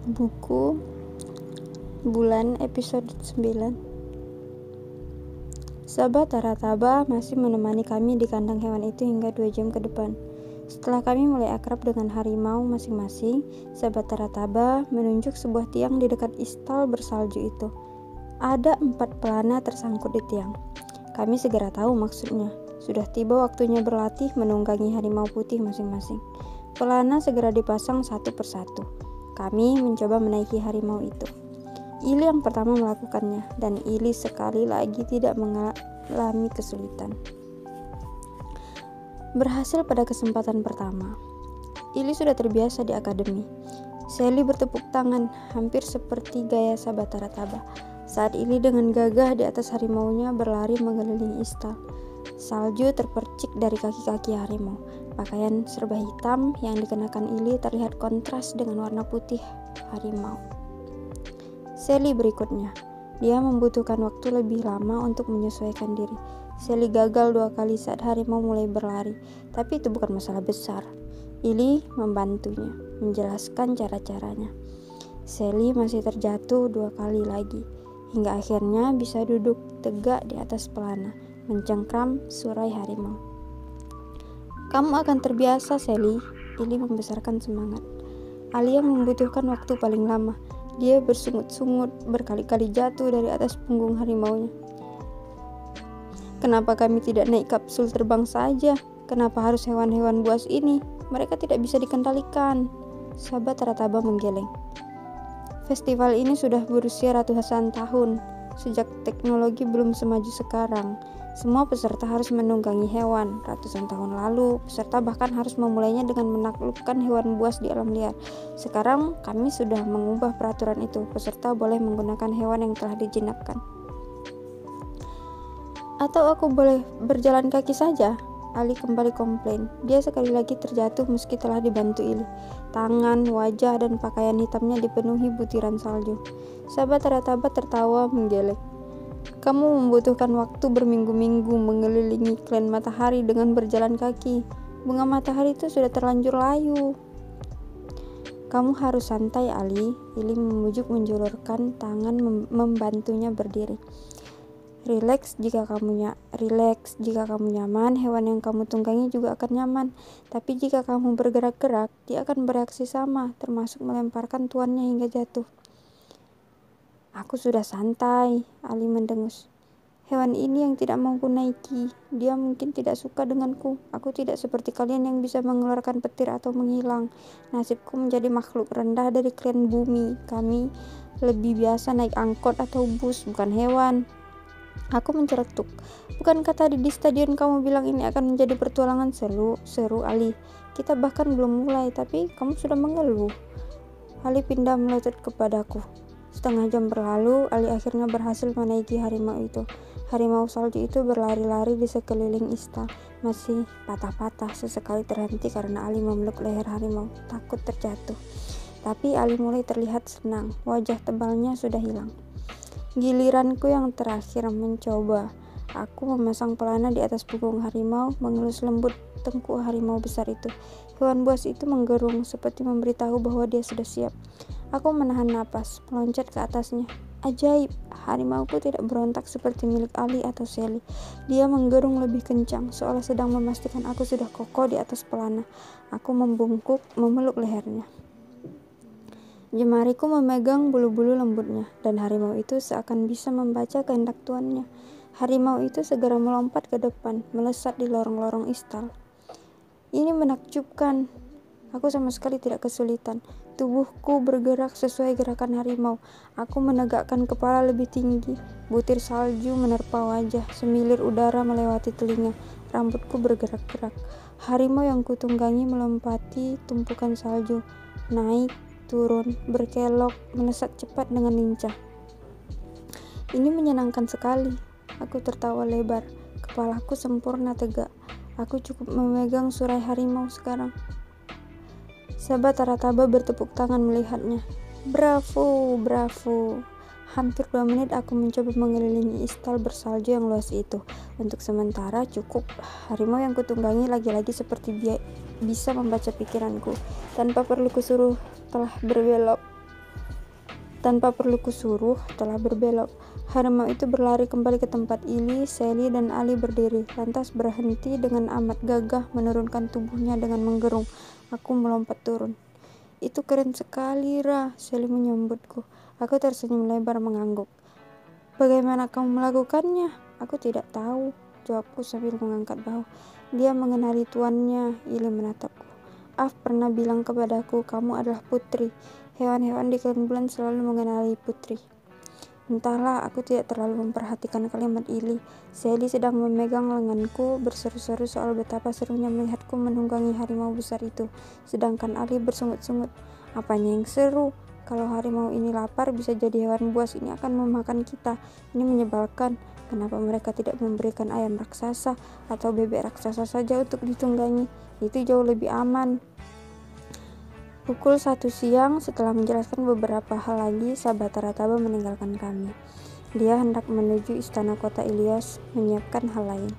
Buku Bulan episode 9. Sahabat Tarataba masih menemani kami di kandang hewan itu hingga 2 jam ke depan. Setelah kami mulai akrab dengan harimau masing-masing, sahabat Tarataba menunjuk sebuah tiang di dekat istal bersalju itu. Ada 4 pelana tersangkut di tiang. Kami segera tahu maksudnya. Sudah tiba waktunya berlatih menunggangi harimau putih masing-masing. Pelana segera dipasang satu persatu. Kami mencoba menaiki harimau itu. Ili yang pertama melakukannya, dan Ili sekali lagi tidak mengalami kesulitan. Berhasil pada kesempatan pertama. Ili sudah terbiasa di akademi. Sally bertepuk tangan, hampir seperti gaya sahabat Tarataba. Saat Ili dengan gagah di atas harimaunya berlari mengelilingi istal. Salju terpercik dari kaki-kaki harimau. Pakaian serba hitam yang dikenakan Ili terlihat kontras dengan warna putih harimau. Sally berikutnya. Dia membutuhkan waktu lebih lama untuk menyesuaikan diri. Sally gagal 2 kali saat harimau mulai berlari, tapi itu bukan masalah besar. Ili membantunya, menjelaskan cara-caranya. Sally masih terjatuh 2 kali lagi, hingga akhirnya bisa duduk tegak di atas pelana, mencengkram surai harimau. Kamu akan terbiasa, Sally. Ili membesarkan semangat. Alia membutuhkan waktu paling lama. Dia bersungut-sungut, berkali-kali jatuh dari atas punggung harimaunya. Kenapa kami tidak naik kapsul terbang saja? Kenapa harus hewan-hewan buas ini? Mereka tidak bisa dikendalikan. Sahabat Tarataba menggeleng. Festival ini sudah berusia ratusan tahun. Sejak teknologi belum semaju sekarang, semua peserta harus menunggangi hewan. Ratusan tahun lalu, peserta bahkan harus memulainya dengan menaklukkan hewan buas di alam liar. Sekarang kami sudah mengubah peraturan itu. Peserta boleh menggunakan hewan yang telah dijinakkan. Atau aku boleh berjalan kaki saja? Ali kembali komplain. Dia sekali lagi terjatuh meski telah dibantu Ili. Tangan, wajah, dan pakaian hitamnya dipenuhi butiran salju. Sahabat Tarataba tertawa menggeleng. Kamu membutuhkan waktu berminggu-minggu mengelilingi klan matahari dengan berjalan kaki. Bunga matahari itu sudah terlanjur layu. Kamu harus santai, Ali. Ili memujuk menjulurkan tangan membantunya berdiri. Rileks jika kamu nyaman, hewan yang kamu tunggangi juga akan nyaman. Tapi jika kamu bergerak-gerak, dia akan bereaksi sama, termasuk melemparkan tuannya hingga jatuh. Aku sudah santai, Ali mendengus. Hewan ini yang tidak mau kunaiki. Dia mungkin tidak suka denganku. Aku tidak seperti kalian yang bisa mengeluarkan petir atau menghilang. Nasibku menjadi makhluk rendah dari klan bumi. Kami lebih biasa naik angkot atau bus, bukan hewan. Aku menceletuk. Bukankah tadi di stadion kamu bilang ini akan menjadi pertualangan seru Ali. Kita bahkan belum mulai, tapi kamu sudah mengeluh. Ali pindah melotot kepadaku. Setengah jam berlalu, Ali akhirnya berhasil menaiki harimau itu. Harimau salju itu berlari-lari di sekeliling istal, masih patah-patah. Sesekali terhenti karena Ali memeluk leher harimau, takut terjatuh. Tapi Ali mulai terlihat senang, wajah tebalnya sudah hilang. Giliranku yang terakhir mencoba. Aku memasang pelana di atas punggung harimau, mengelus lembut tengkuk harimau besar itu. Hewan buas itu menggerung seperti memberitahu bahwa dia sudah siap. Aku menahan napas, meloncat ke atasnya. Ajaib, harimauku tidak berontak seperti milik Ali atau Sally. Dia menggerung lebih kencang, seolah sedang memastikan aku sudah kokoh di atas pelana. Aku membungkuk, memeluk lehernya. Jemariku memegang bulu-bulu lembutnya, dan harimau itu seakan bisa membaca kehendak tuannya. Harimau itu segera melompat ke depan, melesat di lorong-lorong istal. Ini menakjubkan. Aku sama sekali tidak kesulitan. Tubuhku bergerak sesuai gerakan harimau. Aku menegakkan kepala lebih tinggi. Butir salju menerpa wajah, semilir udara melewati telinga. Rambutku bergerak-gerak. Harimau yang kutunggangi melompati tumpukan salju. Naik, turun, berkelok, melesat cepat dengan lincah. Ini menyenangkan sekali. Aku tertawa lebar. Kepalaku sempurna tegak. Aku cukup memegang surai harimau sekarang. Sahabat Tarataba bertepuk tangan melihatnya. Bravo, bravo. Hampir 2 menit aku mencoba mengelilingi istal bersalju yang luas itu. Untuk sementara cukup. Harimau yang kutunggangi lagi-lagi seperti dia bisa membaca pikiranku. Tanpa perlu kusuruh telah berbelok. Tanpa perlu kusuruh, telah berbelok. Harimau itu berlari kembali ke tempat Ili, Sally, dan Ali berdiri, lantas berhenti dengan amat gagah menurunkan tubuhnya dengan menggerung. Aku melompat turun. Itu keren sekali, Ra, Sally menyambutku. Aku tersenyum lebar mengangguk. Bagaimana kamu melakukannya? Aku tidak tahu, jawabku sambil mengangkat bahu. Dia mengenali tuannya, Ili menatapku. Af pernah bilang kepadaku, kamu adalah putri. Hewan-hewan di klan bulan selalu mengenali putri. Entahlah, aku tidak terlalu memperhatikan kalimat Ili. Sally sedang memegang lenganku, berseru-seru soal betapa serunya melihatku menunggangi harimau besar itu. Sedangkan Ali bersungut-sungut. Apanya yang seru? Kalau harimau ini lapar, bisa jadi hewan buas ini akan memakan kita. Ini menyebalkan. Kenapa mereka tidak memberikan ayam raksasa atau bebek raksasa saja untuk ditunggangi? Itu jauh lebih aman. Pukul 1 siang, setelah menjelaskan beberapa hal lagi, sahabat Tarataba meninggalkan kami. Dia hendak menuju istana kota Ilyos, menyiapkan hal lain.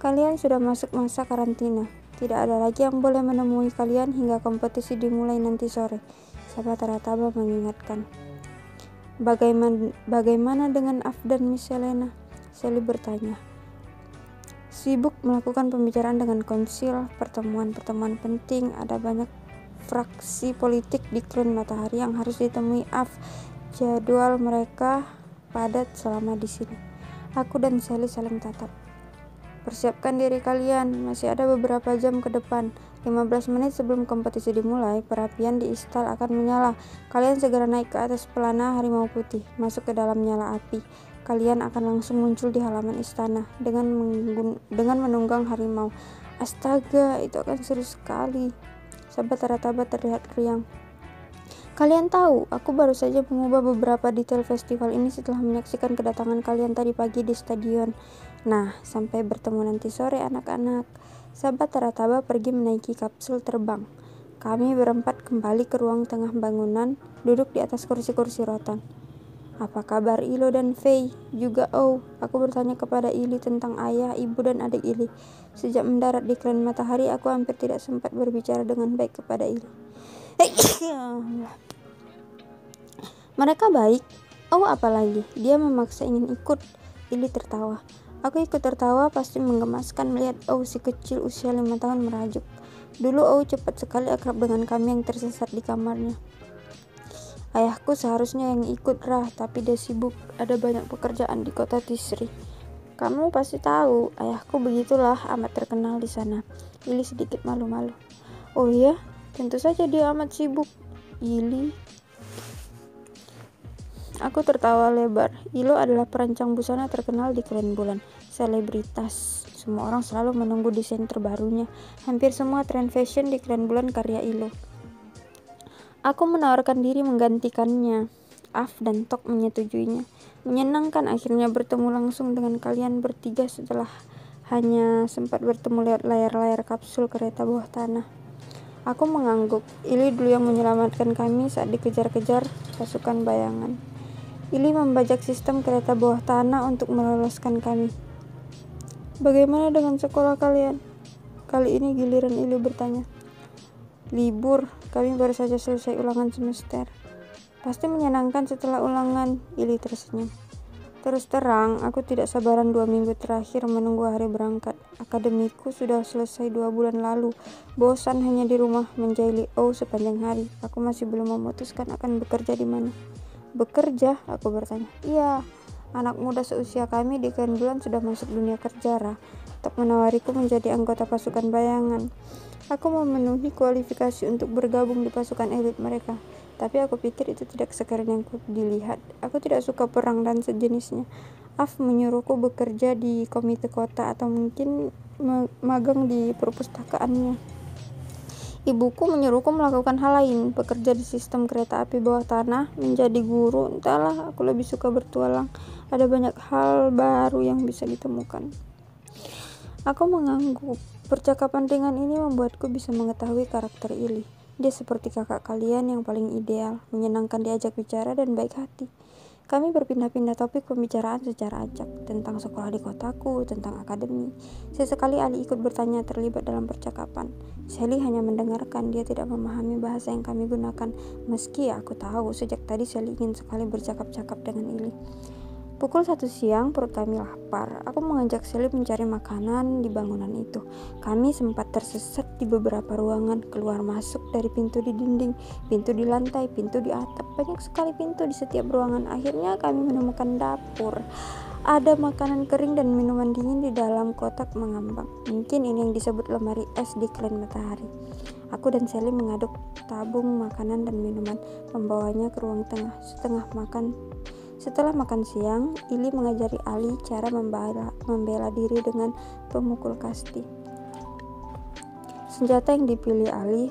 Kalian sudah masuk masa karantina. Tidak ada lagi yang boleh menemui kalian hingga kompetisi dimulai nanti sore. Sahabat Tarataba mengingatkan. Bagaimana dengan Af dan Miss Selena? Sally bertanya. Sibuk melakukan pembicaraan dengan konsil, pertemuan-pertemuan penting, ada banyak fraksi politik di klan Matahari yang harus ditemui Af. Jadwal mereka padat selama di sini. Aku dan Sally saling tatap. Persiapkan diri kalian, masih ada beberapa jam ke depan. 15 menit sebelum kompetisi dimulai, perapian di istal akan menyala. Kalian segera naik ke atas pelana harimau putih, masuk ke dalam nyala api. Kalian akan langsung muncul di halaman istana dengan menunggang harimau. Astaga, itu akan seru sekali. Sahabat Tarataba terlihat riang. Kalian tahu, aku baru saja mengubah beberapa detail festival ini setelah menyaksikan kedatangan kalian tadi pagi di stadion. Nah, sampai bertemu nanti sore anak-anak. Sahabat Tarataba pergi menaiki kapsul terbang. Kami berempat kembali ke ruang tengah bangunan, duduk di atas kursi-kursi rotan. Apa kabar Ilo dan Faye? Juga aku bertanya kepada Ili tentang ayah, ibu, dan adik Ili. Sejak mendarat di klan Matahari, aku hampir tidak sempat berbicara dengan baik kepada Ili. Mereka baik. Apalagi, dia memaksa ingin ikut. Ili tertawa. Aku ikut tertawa, pasti menggemaskan melihat si kecil usia 5 tahun merajuk. Dulu cepat sekali akrab dengan kami yang tersesat di kamarnya. Ayahku seharusnya yang ikut tapi dia sibuk, ada banyak pekerjaan di kota Tisri. Kamu pasti tahu, ayahku begitulah, amat terkenal di sana. Ili sedikit malu-malu. Oh iya, tentu saja dia amat sibuk. Ili. Aku tertawa lebar. Ilo adalah perancang busana terkenal di klan bulan, selebritas. Semua orang selalu menunggu desain terbarunya. Hampir semua tren fashion di klan bulan karya Ilo. Aku menawarkan diri menggantikannya. Af dan Tok menyetujuinya. Menyenangkan akhirnya bertemu langsung dengan kalian bertiga setelah hanya sempat bertemu lewat layar-layar kapsul kereta bawah tanah. Aku mengangguk. Ili dulu yang menyelamatkan kami saat dikejar-kejar pasukan bayangan. Ili membajak sistem kereta bawah tanah untuk meloloskan kami. Bagaimana dengan sekolah kalian? Kali ini giliran Ili bertanya. Libur, kami baru saja selesai ulangan semester. Pasti menyenangkan setelah ulangan, Ili tersenyum. Terus terang, aku tidak sabaran 2 minggu terakhir menunggu hari berangkat. Akademiku sudah selesai 2 bulan lalu. Bosan hanya di rumah menjahili sepanjang hari. Aku masih belum memutuskan akan bekerja di mana. Bekerja? Aku bertanya. Iya, anak muda seusia kami di klan bulan sudah masuk dunia kerja, Tok menawariku menjadi anggota pasukan bayangan. Aku memenuhi kualifikasi untuk bergabung di pasukan elit mereka. Tapi aku pikir itu tidak sekeren yang dilihat. Aku tidak suka perang dan sejenisnya. Af menyuruhku bekerja di komite kota atau mungkin magang di perpustakaannya. Ibuku menyuruhku melakukan hal lain, bekerja di sistem kereta api bawah tanah, menjadi guru. Entahlah, aku lebih suka bertualang. Ada banyak hal baru yang bisa ditemukan. Aku mengangguk. Percakapan ringan ini membuatku bisa mengetahui karakter Ili. Dia seperti kakak kalian yang paling ideal, menyenangkan diajak bicara dan baik hati. Kami berpindah-pindah topik pembicaraan secara acak, tentang sekolah di kotaku, tentang akademi. Sesekali Ali ikut bertanya, terlibat dalam percakapan. Sally hanya mendengarkan, dia tidak memahami bahasa yang kami gunakan. Meski aku tahu sejak tadi Sally ingin sekali bercakap-cakap dengan Ili. Pukul 1 siang, perut kami lapar. Aku mengajak Sally mencari makanan di bangunan itu. Kami sempat tersesat di beberapa ruangan, keluar masuk dari pintu di dinding, pintu di lantai, pintu di atap. Banyak sekali pintu di setiap ruangan. Akhirnya kami menemukan dapur. Ada makanan kering dan minuman dingin di dalam kotak mengambang. Mungkin ini yang disebut lemari es di Klan Matahari. Aku dan Sally mengaduk tabung makanan dan minuman, membawanya ke ruang tengah. Setelah makan siang, Ili mengajari Ali cara membela diri dengan pemukul kasti. Senjata yang dipilih Ali.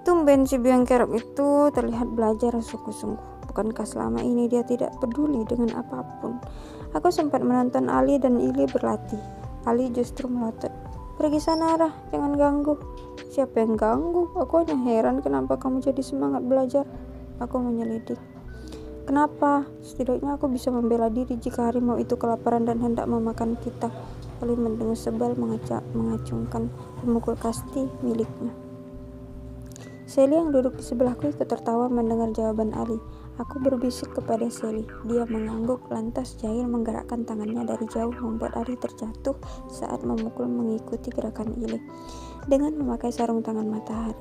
Tumben si biang kerok itu terlihat belajar sungguh-sungguh. Bukankah selama ini dia tidak peduli dengan apapun? Aku sempat menonton Ali dan Ili berlatih. Ali justru melotot. Pergi sana, Rah, jangan ganggu. Siapa yang ganggu? Aku hanya heran kenapa kamu jadi semangat belajar. Aku menyelidik. Kenapa? Setidaknya aku bisa membela diri jika harimau itu kelaparan dan hendak memakan kita. Ali mendengus sebal mengacungkan pemukul kasti miliknya. Sally yang duduk di sebelahku ikut tertawa mendengar jawaban Ali. Aku berbisik kepada Sally. Dia mengangguk, lantas jahil menggerakkan tangannya dari jauh membuat Ali terjatuh saat memukul mengikuti gerakan Ili dengan memakai sarung tangan matahari.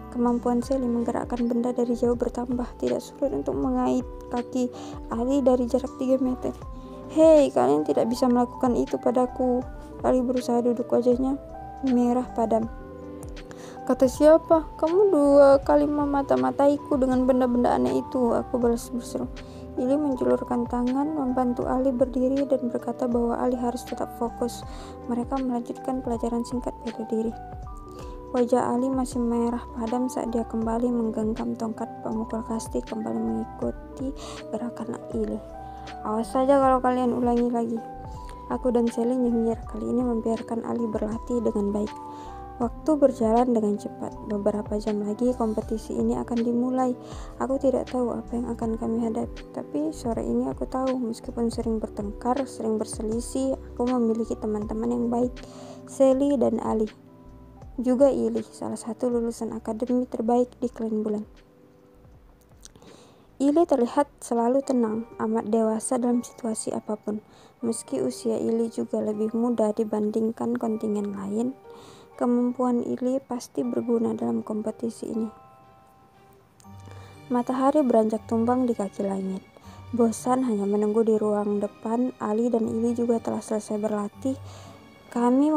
Kemampuan Sally menggerakkan benda dari jauh bertambah. Tidak sulit untuk mengait kaki Ali dari jarak 3 meter. Hei, kalian tidak bisa melakukan itu padaku. Ali berusaha duduk, wajahnya merah padam. Kata siapa? Kamu 2 kali memata-mataiku dengan benda-benda aneh itu. Aku balas berseru. Ili menjulurkan tangan membantu Ali berdiri dan berkata bahwa Ali harus tetap fokus. Mereka melanjutkan pelajaran singkat bela diri. Wajah Ali masih merah padam saat dia kembali menggenggam tongkat pemukul kasti kembali mengikuti gerakan Ili. Awas saja kalau kalian ulangi lagi. Aku dan Sally nyinyir, kali ini membiarkan Ali berlatih dengan baik. Waktu berjalan dengan cepat. Beberapa jam lagi kompetisi ini akan dimulai. Aku tidak tahu apa yang akan kami hadapi, tapi sore ini aku tahu meskipun sering bertengkar, sering berselisih, aku memiliki teman-teman yang baik, Sally dan Ali. Juga Ili, salah satu lulusan akademi terbaik di Klan Bulan. Ili terlihat selalu tenang, amat dewasa dalam situasi apapun. Meski usia Ili juga lebih muda dibandingkan kontingen lain, kemampuan Ili pasti berguna dalam kompetisi ini. Matahari beranjak tumbang di kaki langit. Bosan hanya menunggu di ruang depan, Ali dan Ili juga telah selesai berlatih. Kami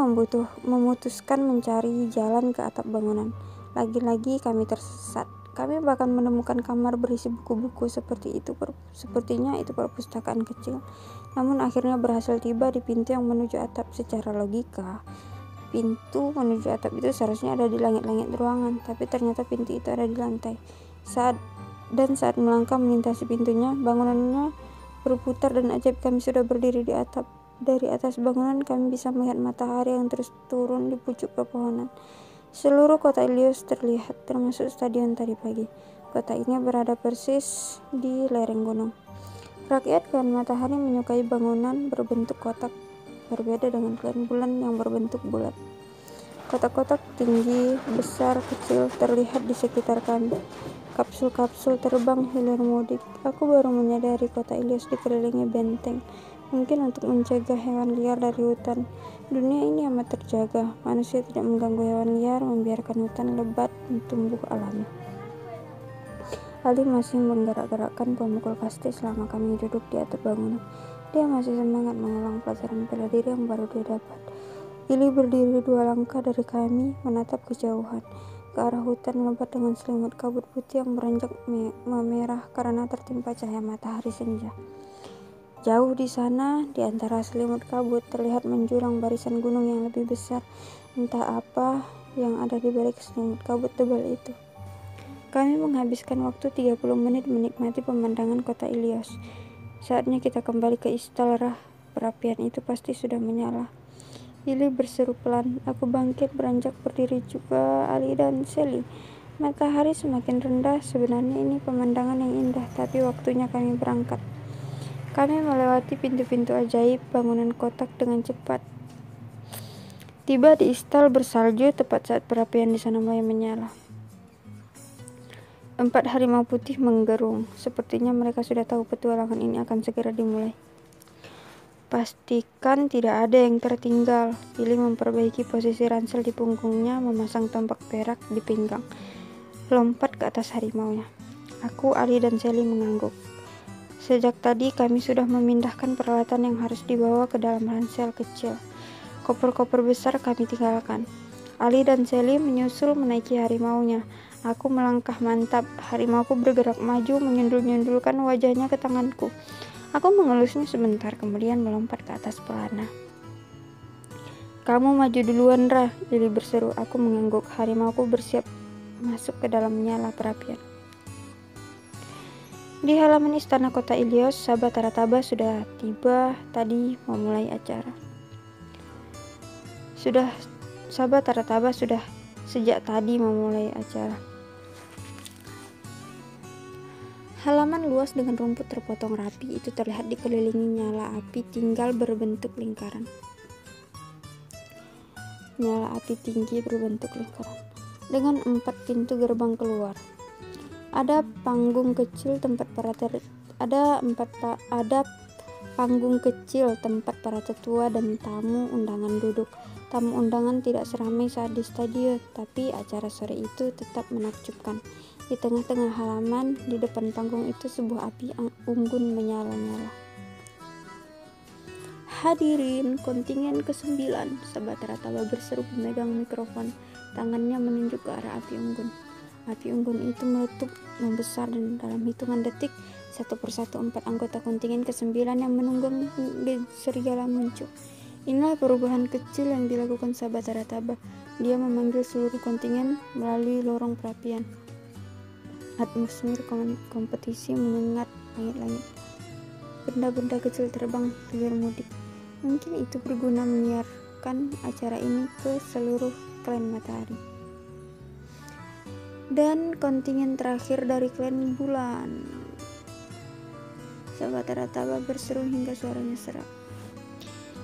memutuskan mencari jalan ke atap bangunan. Lagi-lagi kami tersesat. Kami bahkan menemukan kamar berisi buku-buku sepertinya itu perpustakaan kecil. Namun akhirnya berhasil tiba di pintu yang menuju atap. Secara logika, pintu menuju atap itu seharusnya ada di langit-langit ruangan, tapi ternyata pintu itu ada di lantai. Saat melangkah melintasi pintunya, bangunannya berputar dan ajaib kami sudah berdiri di atap. Dari atas bangunan kami bisa melihat matahari yang terus turun di pucuk pepohonan. Seluruh kota Ilios terlihat, termasuk stadion tadi pagi. Kota ini berada persis di lereng gunung. Rakyat Klan Matahari menyukai bangunan berbentuk kotak, berbeda dengan Klan Bulan yang berbentuk bulat. Kotak-kotak tinggi, besar, kecil terlihat di sekitar kami. Kapsul-kapsul terbang hilir mudik. Aku baru menyadari kota Ilios dikelilingi benteng, mungkin untuk mencegah hewan liar dari hutan. Dunia ini amat terjaga. Manusia tidak mengganggu hewan liar, membiarkan hutan lebat dan tumbuh alami. Ali masih menggerak-gerakkan pemukul kasti selama kami duduk di atap bangunan. Dia masih semangat mengulang pelajaran bela diri yang baru dia dapat. Ili berdiri 2 langkah dari kami, menatap kejauhan, ke arah hutan lebat dengan selimut kabut putih yang beranjak memerah karena tertimpa cahaya matahari senja. Jauh di sana, di antara selimut kabut, terlihat menjulang barisan gunung yang lebih besar. Entah apa yang ada di balik selimut kabut tebal itu. Kami menghabiskan waktu 30 menit menikmati pemandangan kota Ilios. Saatnya kita kembali ke Istalrah. Perapian itu pasti sudah menyala. Ili berseru pelan. Aku bangkit, beranjak berdiri juga Ali dan Sally. Matahari semakin rendah. Sebenarnya ini pemandangan yang indah, tapi waktunya kami berangkat. Kami melewati pintu-pintu ajaib bangunan kotak dengan cepat. Tiba di istal bersalju tepat saat perapian di sana mulai menyala. 4 harimau putih menggerung. Sepertinya mereka sudah tahu petualangan ini akan segera dimulai. Pastikan tidak ada yang tertinggal. Ili memperbaiki posisi ransel di punggungnya, memasang tombak perak di pinggang. Lompat ke atas harimaunya. Aku, Ali, dan Sally mengangguk. Sejak tadi kami sudah memindahkan peralatan yang harus dibawa ke dalam ransel kecil. Koper-koper besar kami tinggalkan. Ali dan Sally menyusul menaiki harimaunya. Aku melangkah mantap. Harimauku bergerak maju, menyundul-nyundulkan wajahnya ke tanganku. Aku mengelusnya sebentar, kemudian melompat ke atas pelana. Kamu maju duluan, Ra, Ili berseru. Aku mengangguk. Harimauku bersiap masuk ke dalam nyala perapian. Di halaman istana kota Ilios, sahabat Tarataba sudah tiba tadi memulai acara. Sahabat Tarataba sudah sejak tadi memulai acara. Halaman luas dengan rumput terpotong rapi itu terlihat dikelilingi nyala api tinggal berbentuk lingkaran. Nyala api tinggi berbentuk lingkaran dengan 4 pintu gerbang keluar. Ada panggung kecil tempat para tetua dan tamu undangan duduk. Tamu undangan tidak seramai saat di stadion, tapi acara sore itu tetap menakjubkan. Di tengah-tengah halaman, di depan panggung itu sebuah api unggun menyala-nyala. Hadirin kontingen ke-9, sahabat Tarataba berseru memegang mikrofon. Tangannya menunjuk ke arah api unggun. Api unggun itu meletup, membesar, dan dalam hitungan detik, satu persatu 4 anggota kontingen ke-9 yang menunggang di serigala muncul. Inilah perubahan kecil yang dilakukan sahabat Tarataba. Dia memanggil seluruh kontingen melalui lorong perapian. Atmosfer kompetisi menyengat langit-langit. Benda-benda kecil terbang hilir mudik. Mungkin itu berguna menyiarkan acara ini ke seluruh klan matahari. Dan kontingen terakhir dari klan bulan. Sahabat Tarataba berseru hingga suaranya serak.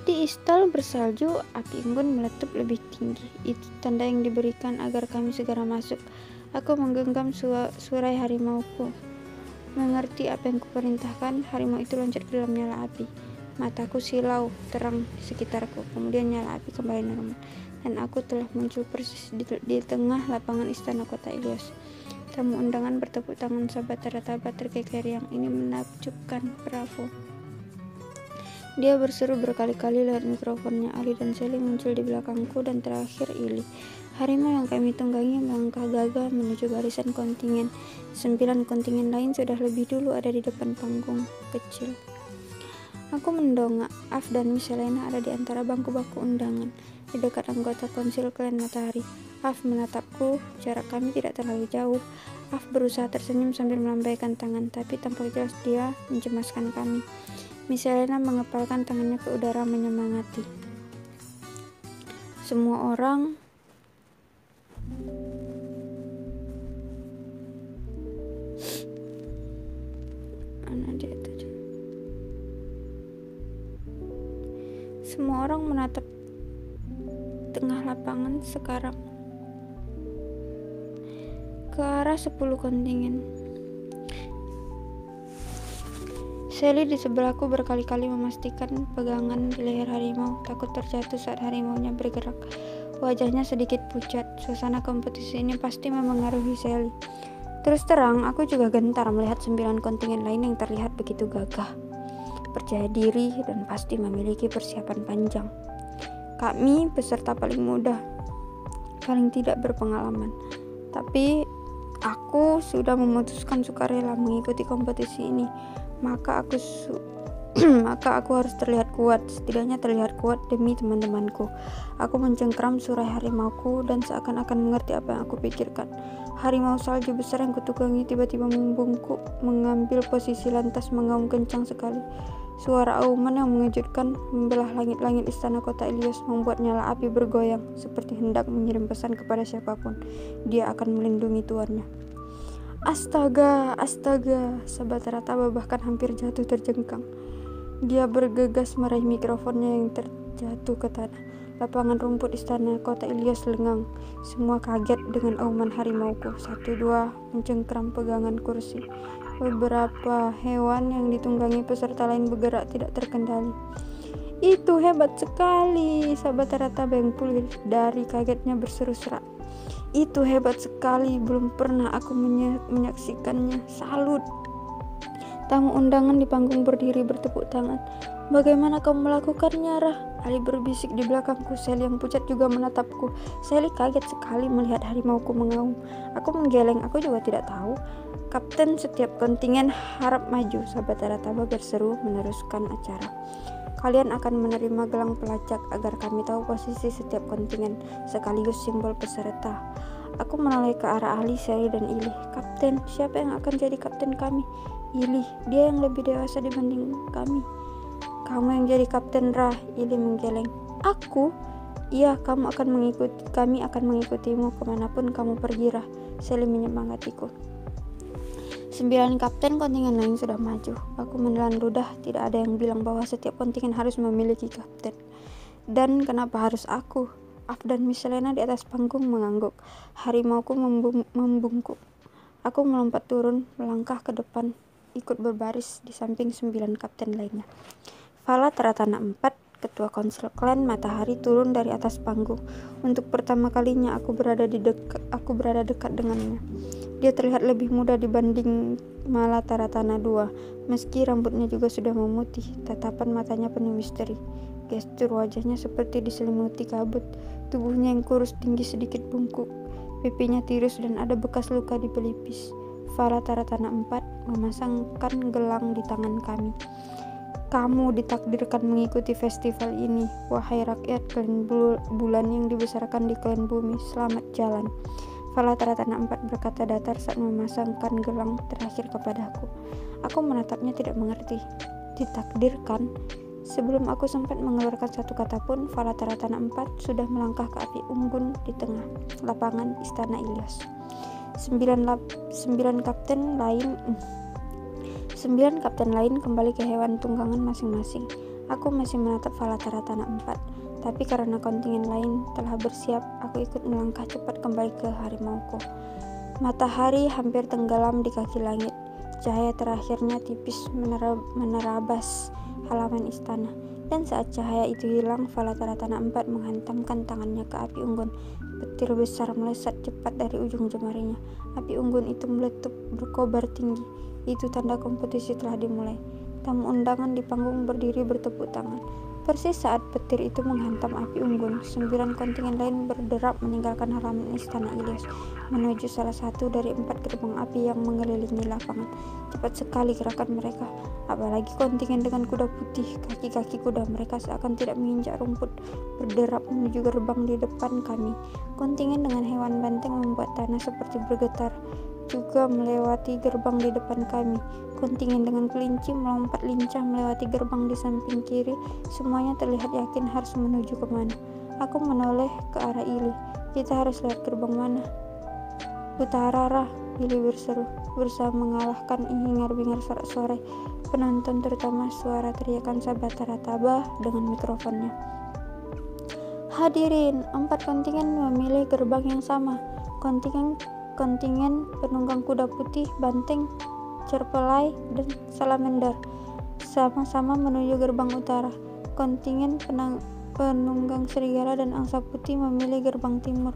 Di istal bersalju, api unggun meletup lebih tinggi. Itu tanda yang diberikan agar kami segera masuk. Aku menggenggam surai harimauku. Mengerti apa yang kuperintahkan, harimau itu loncat ke dalam nyala api. Mataku silau terang di sekitarku. Kemudian nyala api kembali normal, dan aku telah muncul persis di tengah lapangan istana kota Ilios. Tamu undangan bertepuk tangan. Sahabat Tarataba terkekeriang. Ini menakjubkan. Bravo. Dia berseru berkali-kali lewat mikrofonnya. Ali dan Sally muncul di belakangku, dan terakhir Ili. Harimau yang kami tunggangi melangkah gagah menuju barisan kontingen. 9 kontingen lain sudah lebih dulu ada di depan panggung kecil. Aku mendongak. Af dan Miss Helena ada di antara bangku-bangku undangan, di dekat anggota konsil klan matahari. Af menatapku. Jarak kami tidak terlalu jauh. Af berusaha tersenyum sambil melambaikan tangan, tapi tampak jelas dia mencemaskan kami. Miss Helena mengepalkan tangannya ke udara menyemangati. Semua orang menatap tengah lapangan sekarang ke arah 10 kontingen. Sally di sebelahku berkali-kali memastikan pegangan di leher harimau, takut terjatuh saat harimaunya bergerak. Wajahnya sedikit pucat. Suasana kompetisi ini pasti memengaruhi Sally. Terus terang, aku juga gentar melihat 9 kontingen lain yang terlihat begitu gagah, percaya diri, dan pasti memiliki persiapan panjang. Kami peserta paling muda, paling tidak berpengalaman, tapi aku sudah memutuskan sukarela mengikuti kompetisi ini. Maka aku harus terlihat kuat, setidaknya terlihat kuat demi teman-temanku. Aku mencengkram surai harimauku dan seakan-akan mengerti apa yang aku pikirkan. Harimau salju besar yang kutunggangi tiba-tiba membungkuk, mengambil posisi lantas mengaum kencang sekali. Suara auman yang mengejutkan membelah langit-langit istana kota Ilios, membuat nyala api bergoyang seperti hendak mengirim pesan kepada siapapun. Dia akan melindungi tuannya. Astaga, astaga, Sabatara Taba bahkan hampir jatuh terjengkang. Dia bergegas meraih mikrofonnya yang terjatuh ke tanah. Lapangan rumput istana kota Ilios lengang. Semua kaget dengan auman harimauku. Satu dua mencengkram pegangan kursi. Beberapa hewan yang ditunggangi peserta lain bergerak tidak terkendali. Itu hebat sekali, Sabatara Taba yang pulih dari kagetnya berseru serak. Itu hebat sekali, belum pernah aku menyaksikannya. Salut. Tamu undangan di panggung berdiri bertepuk tangan. Bagaimana kamu melakukannya, Rah? Ali berbisik di belakangku. Sally yang pucat juga menatapku. Sally kaget sekali melihat harimauku mengaum. Aku menggeleng, aku juga tidak tahu. Kapten setiap kontingen harap maju, Sabatara Taba berseru meneruskan acara. Kalian akan menerima gelang pelacak agar kami tahu posisi setiap kontingen, sekaligus simbol peserta. Aku menoleh ke arah Ali, Sally, dan Ili. Kapten, siapa yang akan jadi kapten kami? Ili, dia yang lebih dewasa dibanding kami. Kamu yang jadi kapten, Rah, Ili menggeleng. Aku? Iya, kami akan mengikutimu kemanapun kamu pergi, Rah, Sally menyemangatiku. 9 kapten kontingen lain sudah maju. Aku menelan ludah, tidak ada yang bilang bahwa setiap kontingen harus memiliki kapten. Dan kenapa harus aku? Af dan Miss Selena di atas panggung mengangguk. Harimauku membungkuk. Aku melompat turun, melangkah ke depan, ikut berbaris di samping 9 kapten lainnya. Fala Taratana 4, ketua konsil klan Matahari, turun dari atas panggung. Untuk pertama kalinya aku berada dekat dengannya. Dia terlihat lebih muda dibanding Mala Taratana 2, meski rambutnya juga sudah memutih. Tatapan matanya penuh misteri. Gestur wajahnya seperti diselimuti kabut. Tubuhnya yang kurus tinggi sedikit bungkuk. Pipinya tirus dan ada bekas luka di pelipis. Fala Taratana 4 memasangkan gelang di tangan kami. Kamu ditakdirkan mengikuti festival ini, wahai rakyat klan bulan yang dibesarkan di klan bumi. Selamat jalan. Fala Taratana 4 berkata datar saat memasangkan gelang terakhir kepadaku. Aku menatapnya tidak mengerti. Ditakdirkan? Sebelum aku sempat mengeluarkan satu kata pun, Fala Taratana 4 sudah melangkah ke api unggun di tengah lapangan istana Ilios. 9 kapten lain kembali ke hewan tunggangan masing-masing. Aku masih menatap Fala Taratana 4. Tapi karena kontingen lain telah bersiap, aku ikut melangkah cepat kembali ke harimauku. Matahari hampir tenggelam di kaki langit. Cahaya terakhirnya tipis menerabas halaman istana. Dan saat cahaya itu hilang, Fala Taratana 4 menghantamkan tangannya ke api unggun. Petir besar melesat cepat dari ujung jemarinya. Api unggun itu meletup berkobar tinggi. Itu tanda kompetisi telah dimulai. Tamu undangan di panggung berdiri bertepuk tangan. Persis saat petir itu menghantam api unggun, 9 kontingen lain berderap meninggalkan halaman istana Ilios, menuju salah satu dari 4 gerbang api yang mengelilingi lapangan. Cepat sekali gerakan mereka, apalagi kontingen dengan kuda putih. Kaki-kaki kuda mereka seakan tidak menginjak rumput, berderap menuju gerbang di depan kami. Kontingen dengan hewan banteng membuat tanah seperti bergetar, juga melewati gerbang di depan kami. Kontingen dengan kelinci melompat lincah melewati gerbang di samping kiri. Semuanya terlihat yakin harus menuju kemana. Aku menoleh ke arah Ili. Kita harus lewat gerbang mana? Utara, Rah, Ili berseru, berusaha mengalahkan hingar-bingar sorak-sorai penonton, terutama suara teriakan Sabatara Taba dengan mikrofonnya. Hadirin, 4 kontingen memilih gerbang yang sama. Kontingen penunggang kuda putih, banteng, cerpelai, dan salamander sama-sama menuju gerbang utara. Kontingen penunggang serigala dan angsa putih memilih gerbang timur.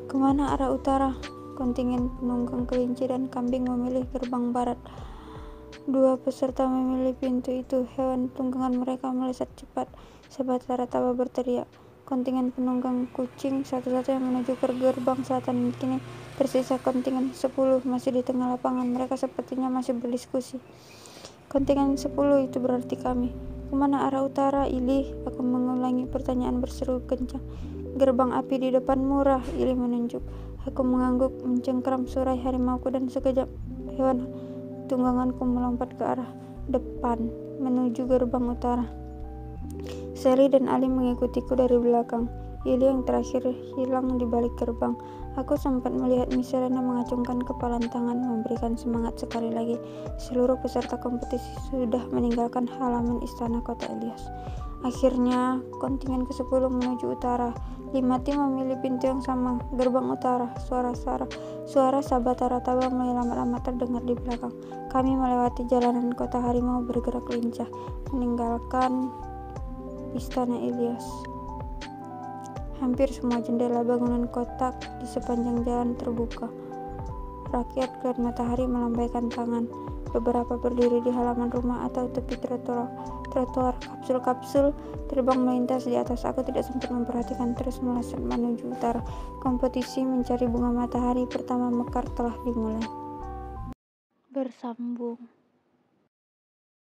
Kemana arah utara? Kontingen penunggang kelinci dan kambing memilih gerbang barat. 2 peserta memilih pintu itu. Hewan tunggangan mereka melesat cepat. Sabatara Taba berteriak. Kontingen penunggang kucing satu-satunya menuju ke gerbang selatan. Kini tersisa kontingen 10 masih di tengah lapangan. Mereka sepertinya masih berdiskusi. Kontingen 10 itu berarti kami. Kemana arah utara, Ili? Aku mengulangi pertanyaan berseru kencang. Gerbang api di depan murah, Ili menunjuk. Aku mengangguk, mencengkram surai harimauku, dan sekejap hewan tungganganku melompat ke arah depan. menuju gerbang utara. Sally dan Ali mengikutiku dari belakang. Ili yang terakhir hilang di balik gerbang. Aku sempat melihat Miss Selena mengacungkan kepalan tangan, memberikan semangat sekali lagi. Seluruh peserta kompetisi sudah meninggalkan halaman istana kota Elias. Akhirnya, kontingen ke-10 menuju utara. 5 tim memilih pintu yang sama, gerbang utara. Suara Sabatara Taba mulai lama-lama terdengar di belakang. Kami melewati jalanan kota harimau bergerak lincah, meninggalkan istana Elias. Hampir semua jendela bangunan kotak di sepanjang jalan terbuka. Rakyat kelihat matahari melambaikan tangan. Beberapa berdiri di halaman rumah atau tepi trotoar. Kapsul-kapsul terbang melintas di atas. Aku tidak sempat memperhatikan, terus melesat menuju utara. Kompetisi mencari bunga matahari pertama mekar telah dimulai. Bersambung.